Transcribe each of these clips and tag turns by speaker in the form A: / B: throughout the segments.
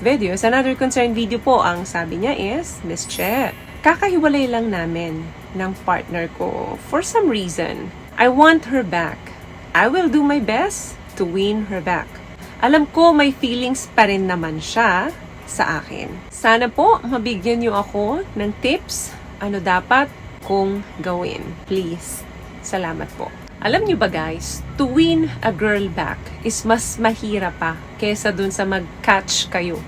A: video is another concern video po. Ang sabi niya is, Miss Che, kakahiwalay lang namin ng partner ko for some reason. I want her back. I will do my best to win her back. Alam ko may feelings pa rin naman siya sa akin. Sana po mabigyan niyo ako ng tips ano dapat kong gawin. Please. Salamat po. Alam niyo ba guys, to win a girl back is mas mahirap pa kesa dun sa mag-catch kayo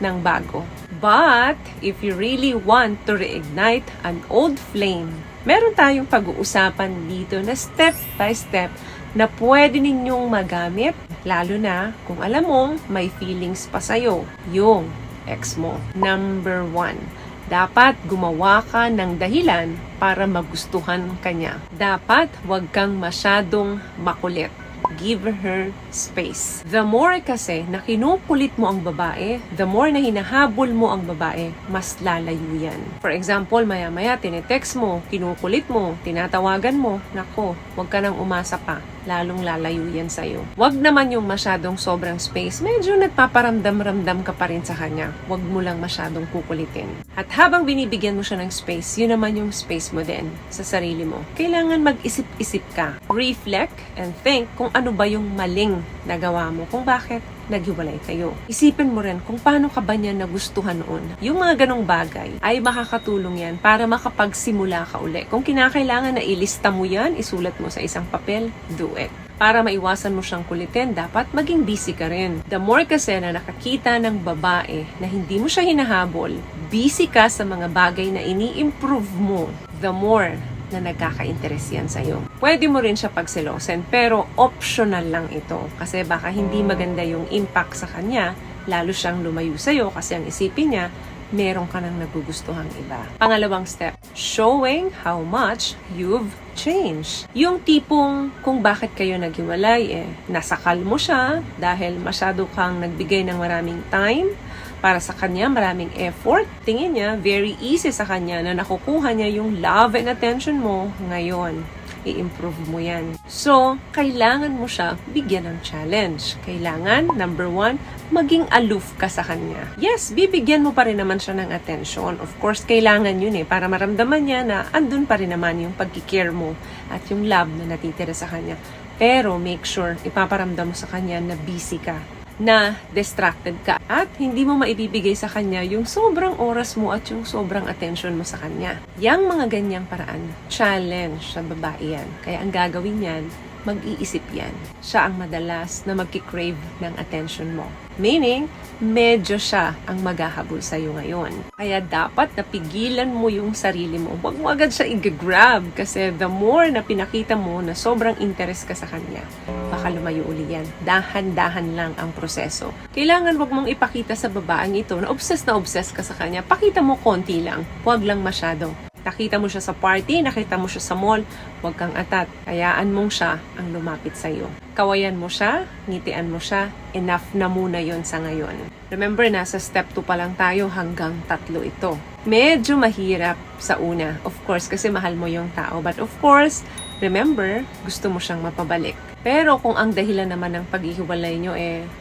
A: ng bago. But, if you really want to reignite an old flame, meron tayong pag-uusapan dito na step by step na pwede ninyong magamit, lalo na kung alam mong may feelings pa sa'yo, yung ex mo. Number 1. Dapat gumawa ka ng dahilan para magustuhan kanya. Dapat huwag kang masyadong makulit. Give her space. The more kasi na kinukulit mo ang babae, the more na hinahabol mo ang babae, mas lalayo yan. For example, maya-maya, tinetext mo, kinukulit mo, tinatawagan mo, nako, huwag ka nang umasa pa. Lalong lalayo yan sa'yo. Huwag naman yung masyadong sobrang space. Medyo nagpaparamdam-ramdam ka pa rin sa kanya. Huwag mo lang masyadong kukulitin. At habang binibigyan mo siya ng space, yun naman yung space mo din sa sarili mo. Kailangan mag-isip-isip ka. Reflect and think kung ano ba yung maling nagawa mo, kung bakit naghiwalay kayo. Isipin mo rin kung paano ka ba niya nagustuhan noon. Yung mga ganong bagay ay makakatulong yan para makapagsimula ka uli. Kung kinakailangan na ilista mo yan, isulat mo sa isang papel, do it. Para maiwasan mo siyang kulitin, dapat maging busy ka rin. The more kasi na nakakita ng babae na hindi mo siya hinahabol, busy ka sa mga bagay na ini-improve mo, the more na nagkaka-interest yan sa'yo. Pwede mo rin siya pagselosin, pero optional lang ito. Kasi baka hindi maganda yung impact sa kanya, lalo siyang lumayo sa'yo kasi ang isipin niya, meron ka nang nagugustuhang iba. Pangalawang step, showing how much you've changed. Yung tipong kung bakit kayo naghiwalay, nasakal mo siya dahil masyado kang nagbigay ng maraming time, para sa kanya, maraming effort. Tingin niya, very easy sa kanya na nakukuha niya yung love and attention mo ngayon. I-improve mo yan. So, kailangan mo siya bigyan ng challenge. Kailangan, number 1, maging aloof ka sa kanya. Yes, bibigyan mo pa rin naman siya ng attention. Of course, kailangan yun para maramdaman niya na andun pa rin naman yung pagkikare mo at yung love na natitira sa kanya. Pero make sure, ipaparamdam mo sa kanya na busy ka, na distracted ka at hindi mo maibibigay sa kanya yung sobrang oras mo at yung sobrang attention mo sa kanya. Yang mga ganyang paraan, challenge sa babae yan. Kaya ang gagawin yan, mag-iisip yan. Siya ang madalas na magki-crave ng attention mo. Meaning, medyo siya ang maghahabol sa'yo ngayon. Kaya dapat napigilan mo yung sarili mo. Huwag mo agad siya i-grab kasi the more na pinakita mo na sobrang interest ka sa kanya, baka lumayo uli yan. Dahan-dahan lang ang proseso. Kailangan wag mong ipakita sa babaeng ito na obsessed ka sa kanya. Pakita mo konti lang. Huwag lang masyado. Nakita mo siya sa party, nakita mo siya sa mall, huwag kang atat. Hayaan mong siya ang lumapit sa'yo. Kawayan mo siya, ngitian mo siya, enough na muna yon sa ngayon. Remember, nasa step 2 pa lang tayo hanggang 3 ito. Medyo mahirap sa una, of course, kasi mahal mo yung tao. But of course, remember, gusto mo siyang mapabalik. Pero kung ang dahilan naman ng paghihiwalay nyo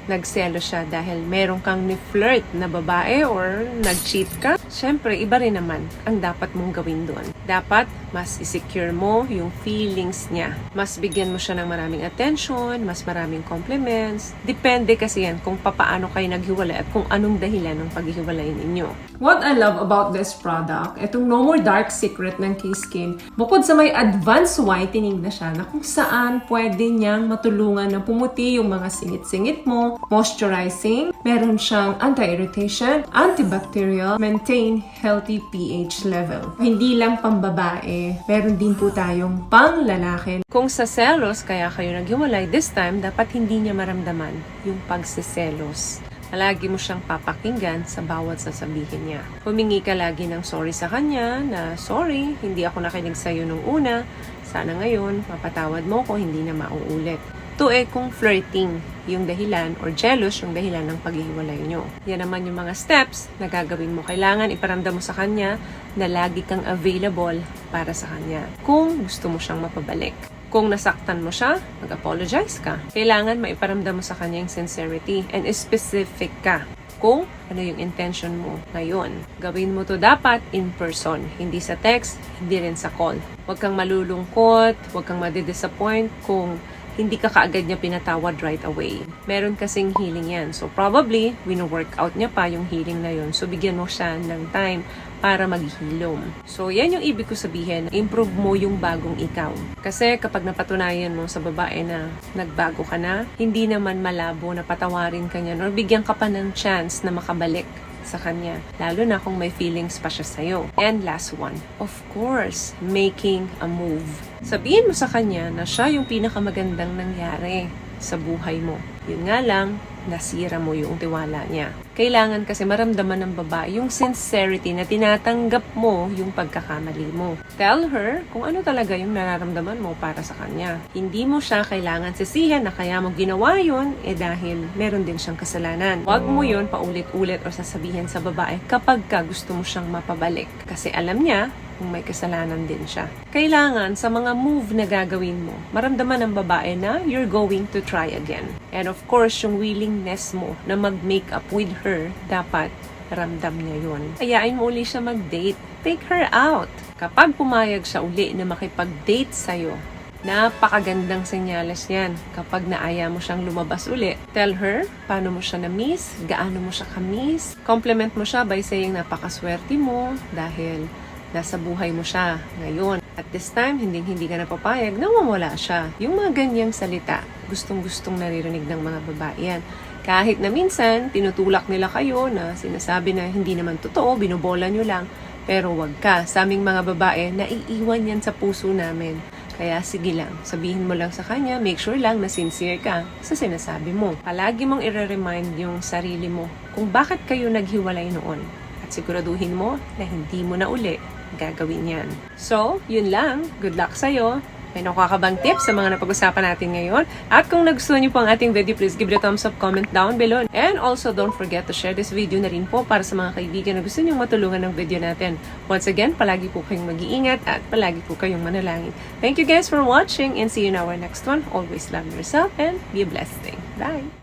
A: nagselo siya dahil meron kang ni-flirt na babae or nag-cheat ka, syempre iba rin naman ang dapat mong gawin doon. Dapat mas i-secure mo yung feelings niya. Mas bigyan mo siya ng maraming attention, mas maraming compliments. Depende kasi yan kung papaano kayo naghiwalay at kung anong dahilan ng paghihiwalay ninyo. What I love about this product, itong No More Dark Secret ng K-Skin, bukod sa may advanced whitening na siya na kung saan pwede niyang matulungan na pumuti yung mga singit-singit mo, moisturizing, meron siyang anti-irritation, antibacterial, maintain healthy pH level. Hindi lang pambabae, meron din po tayong pang lalaki. Kung sa selos kaya kayo naghiwalay, this time dapat hindi niya maramdaman yung pagsiselos. Lagi mo siyang papakinggan sa bawat sasabihin niya. Humingi ka lagi ng sorry sa kanya na, sorry, hindi ako nakinig sa'yo nung una. Sana ngayon, mapatawad mo ko, hindi na mauulit. Ito kung flirting yung dahilan or jealous yung dahilan ng paghihiwalay nyo. Yan naman yung mga steps na gagawin mo. Kailangan iparamdam mo sa kanya na lagi kang available para sa kanya kung gusto mo siyang mapabalik. Kung nasaktan mo siya, mag-apologize ka. Kailangan maiparamdam mo sa kanya yung sincerity and specific ka. kung ano yung intention mo ngayon. Gawin mo to dapat in person, hindi sa text, hindi rin sa call. Huwag kang malulungkot, huwag kang madidisappoint kung hindi ka kaagad niya pinatawad right away. Meron kasing healing yan. So probably, wino-workout niya pa yung healing na yun. So bigyan mo siya ng time para maghilom. So yan yung ibig ko sabihin, improve mo yung bagong ikaw. Kasi kapag napatunayan mo sa babae na nagbago ka na, hindi naman malabo na patawarin ka niya or bigyan ka pa ng chance na makabalik sa kanya. Lalo na kung may feelings pa siya sa'yo. And last one, of course, making a move. Sabihin mo sa kanya na siya yung pinakamagandang nangyari sa buhay mo. Yun nga lang, nasira mo yung tiwala niya. Kailangan kasi maramdaman ng babae yung sincerity na tinatanggap mo yung pagkakamali mo. Tell her kung ano talaga yung nararamdaman mo para sa kanya. Hindi mo siya kailangan sisihan na kaya mo ginawa yun dahil meron din siyang kasalanan. Huwag mo yun paulit-ulit o sasabihin sa babae kapag ka gusto mo siyang mapabalik. Kasi alam niya kung may kasalanan din siya. Kailangan sa mga move na gagawin mo, maramdaman ng babae na you're going to try again. And of course, yung willingness mo na mag-make up with her, dapat ramdam niya yun. Ayain mo uli siya mag-date. Take her out. Kapag pumayag siya uli na makipag-date sa'yo, napakagandang senyales yan. Kapag naaya mo siyang lumabas uli, tell her paano mo siya na-miss, gaano mo siya ka-miss. Compliment mo siya by saying napakaswerte mo dahil nasa buhay mo siya ngayon. At this time, hindi ka napapayag, nawawala siya. Yung mga ganyang salita, gustong-gustong naririnig ng mga babae yan. Kahit na minsan, tinutulak nila kayo na sinasabi na hindi naman totoo, binobola nyo lang. Pero wag ka. Sa aming mga babae, naiiwan yan sa puso namin. Kaya sige lang, sabihin mo lang sa kanya, make sure lang na sincere ka sa sinasabi mo. Palagi mong i-remind yung sarili mo kung bakit kayo naghiwalay noon. At siguraduhin mo na hindi mo na uli gagawin yan. So, yun lang. Good luck sa'yo. May nakakabang tips sa mga napag-usapan natin ngayon. At kung nagustuhan niyo po ang ating video, please give it a thumbs up, comment down below. And also, don't forget to share this video na rin po para sa mga kaibigan na gusto niyong matulungan ng video natin. Once again, palagi po kayong mag-iingat at palagi po kayong manalangin. Thank you guys for watching and see you in our next one. Always love yourself and be a blessed day. Bye!